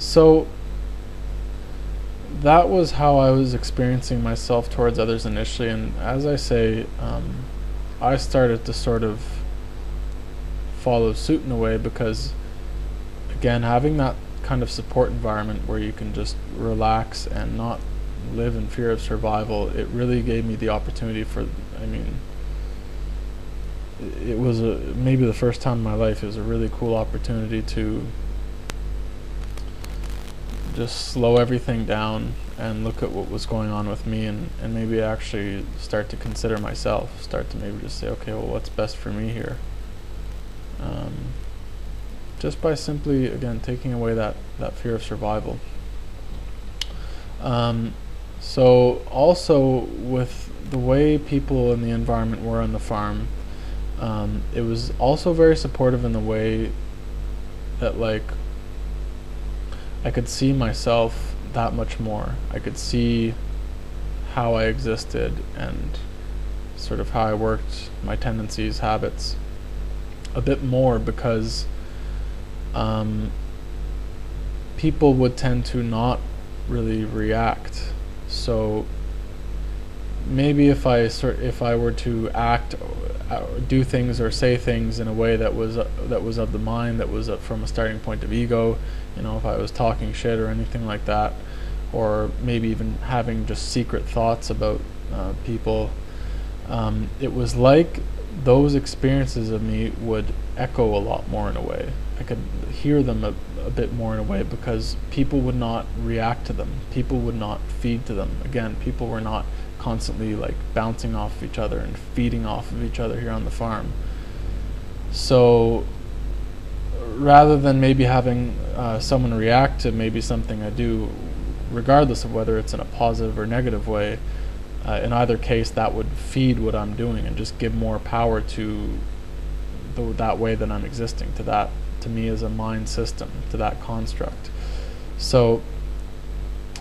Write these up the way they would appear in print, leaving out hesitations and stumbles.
So that was how I was experiencing myself towards others initially, and as I say, I started to sort of follow suit in a way because, again, having that kind of support environment where you can just relax and not live in fear of survival, it really gave me the opportunity for, I mean, it was maybe the first time in my life it was a really cool opportunity to just slow everything down and look at what was going on with me, and maybe actually start to consider myself, start to maybe just say, okay, well, what's best for me here? Just by simply, again, taking away that fear of survival. So also with the way people in the environment were on the farm, it was also very supportive in the way that, like, I could see myself that much more. I could see how I existed and sort of how I worked, my tendencies, habits, a bit more, because people would tend to not really react. So maybe if I were to act, do things or say things in a way that was of the mind, that was from a starting point of ego, you know, if I was talking shit or anything like that, or maybe even having just secret thoughts about people, it was like those experiences of me would echo a lot more in a way. I could hear them a bit more in a way, because people would not react to them. People would not feed to them. Again, people were not constantly like bouncing off of each other and feeding off of each other here on the farm. So rather than maybe having someone react to maybe something I do, regardless of whether it's in a positive or negative way, in either case that would feed what I'm doing and just give more power to that way that I'm existing, to me as a mind system, to that construct. So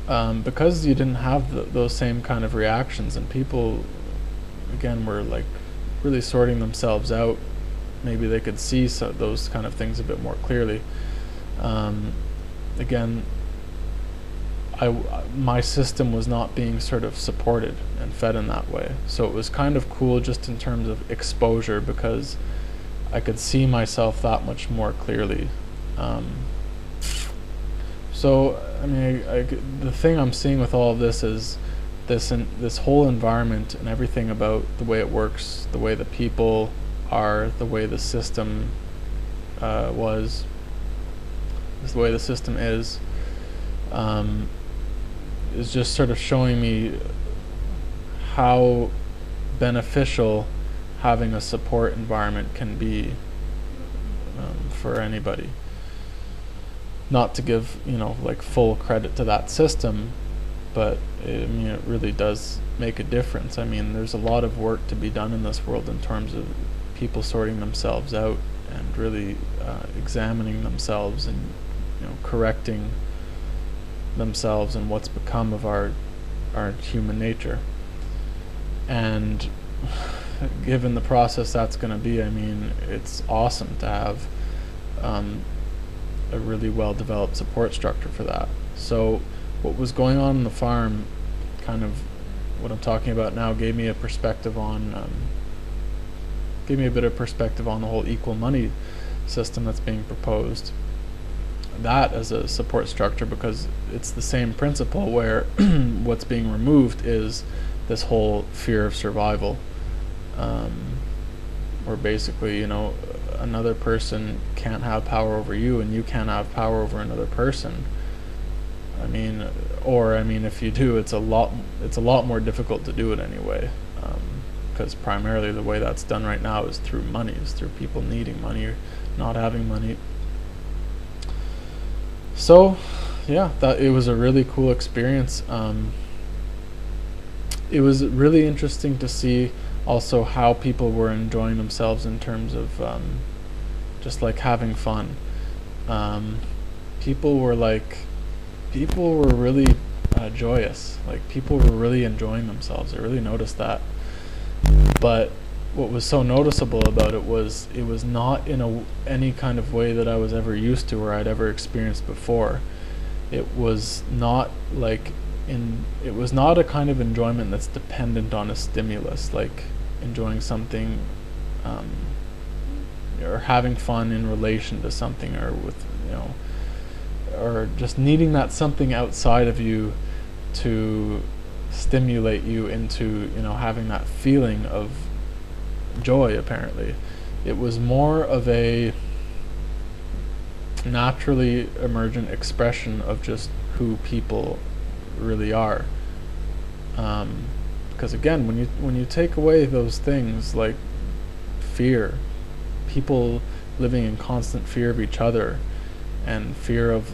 because you didn't have those same kind of reactions, and people again were like really sorting themselves out, maybe they could see those kind of things a bit more clearly. Again, my system was not being sort of supported and fed in that way. So it was kind of cool just in terms of exposure, because I could see myself that much more clearly. So I mean, the thing I'm seeing with all of this is this whole environment and everything about the way it works, the way the people are, the way the system was, the way the system is just sort of showing me how beneficial having a support environment can be for anybody. Not to give, you know, like full credit to that system, but I mean, it really does make a difference. I mean, there's a lot of work to be done in this world in terms of people sorting themselves out and really examining themselves and, you know, correcting themselves and what's become of our human nature. And given the process that's going to be, I mean, it's awesome to have a really well developed support structure for that. So what was going on the farm, kind of what I'm talking about now, gave me a perspective on gave me a bit of perspective on the whole equal money system that's being proposed. That as a support structure, because it's the same principle where what's being removed is this whole fear of survival, where basically, you know, another person can't have power over you and you can't have power over another person. I mean, if you do, it's a lot more difficult to do it anyway, because primarily the way that's done right now is through money, is through people needing money or not having money. So yeah, it was a really cool experience. It was really interesting to see also how people were enjoying themselves in terms of just like having fun. People were really joyous. Like, people were really enjoying themselves. I really noticed that. But what was so noticeable about it was not in any kind of way that I was ever used to or I'd ever experienced before. it was not like it was not a kind of enjoyment that's dependent on a stimulus, like enjoying something, um, or having fun in relation to something, or with, or just needing that something outside of you to stimulate you into, having that feeling of joy. Apparently it was more of a naturally emergent expression of just who people really are. Because again, when you take away those things like fear, people living in constant fear of each other, and fear of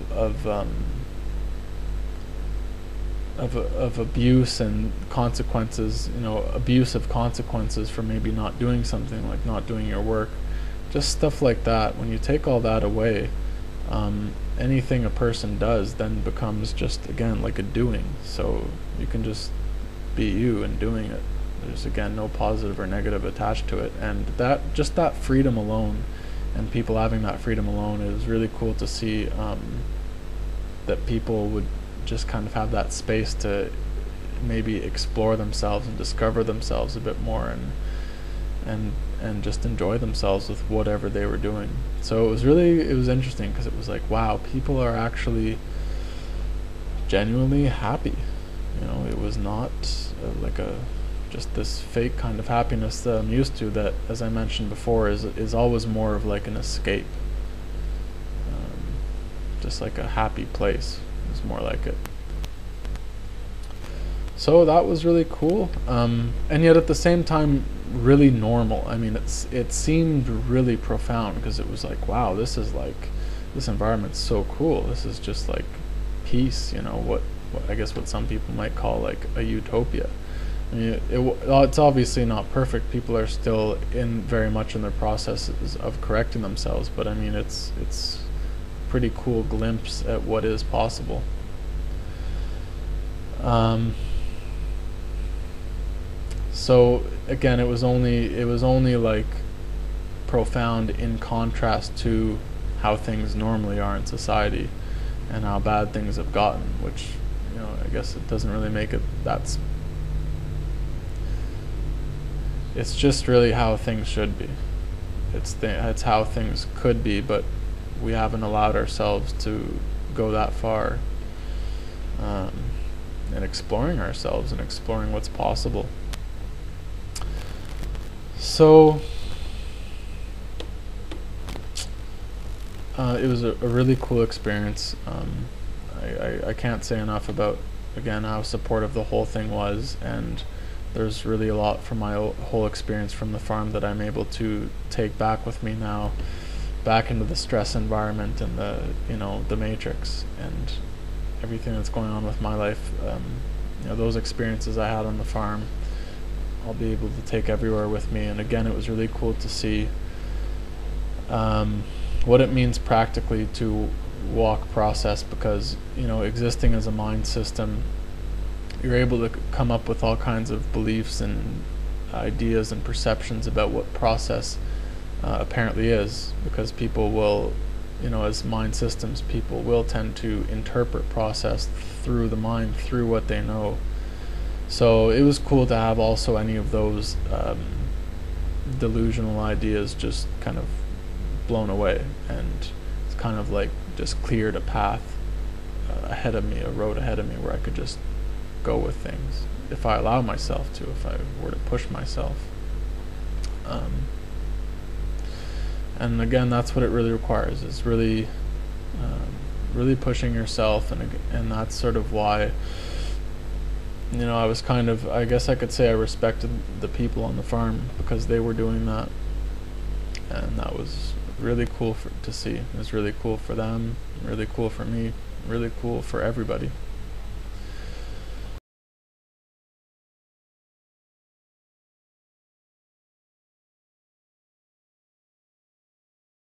abuse and consequences, abusive consequences for maybe not doing something, like not doing your work, just stuff like that. When you take all that away, anything a person does then becomes just, again, like a doing. So you can just be you and doing it. There's, again, no positive or negative attached to it. And that freedom alone, and people having that freedom alone, is really cool to see, that people would just kind of have that space to maybe explore themselves and discover themselves a bit more, and just enjoy themselves with whatever they were doing. So it was interesting, because it was like, wow, people are actually genuinely happy. It was not like just this fake kind of happiness that I'm used to, that, as I mentioned before, is always more of like an escape, just like a happy place is more like it. So that was really cool, and yet at the same time really normal. I mean, it seemed really profound, because it was like, wow, this environment's so cool. This is just like peace, what I guess what some people might call like a utopia. I mean, it's obviously not perfect. People are still very much in their processes of correcting themselves, but I mean, it's a pretty cool glimpse at what is possible. So again, it was only like profound in contrast to how things normally are in society, and how bad things have gotten, which, I guess it doesn't really make it it's just really how things should be. It's how things could be, but we haven't allowed ourselves to go that far, and exploring ourselves and exploring what's possible. So it was a really cool experience. I can't say enough about, again, how supportive the whole thing was, and there's really a lot from my whole experience from the farm that I'm able to take back with me now, back into the stress environment and the matrix and everything that's going on with my life. Those experiences I had on the farm, I'll be able to take everywhere with me. And again, it was really cool to see what it means practically to walk process, because existing as a mind system, you're able to come up with all kinds of beliefs and ideas and perceptions about what process apparently is, because people will, as mind systems, people will tend to interpret process through the mind, through what they know. So it was cool to have also any of those delusional ideas just kind of blown away, and it's kind of like just cleared a path ahead of me, a road ahead of me, where I could just go with things if I allow myself to, if I were to push myself. And again, that's what it really requires, is really really pushing yourself, and that's sort of why I was kind of, I guess I could say, I respected the people on the farm, because they were doing that, and that was really cool to see. It was really cool for them, really cool for me, really cool for everybody.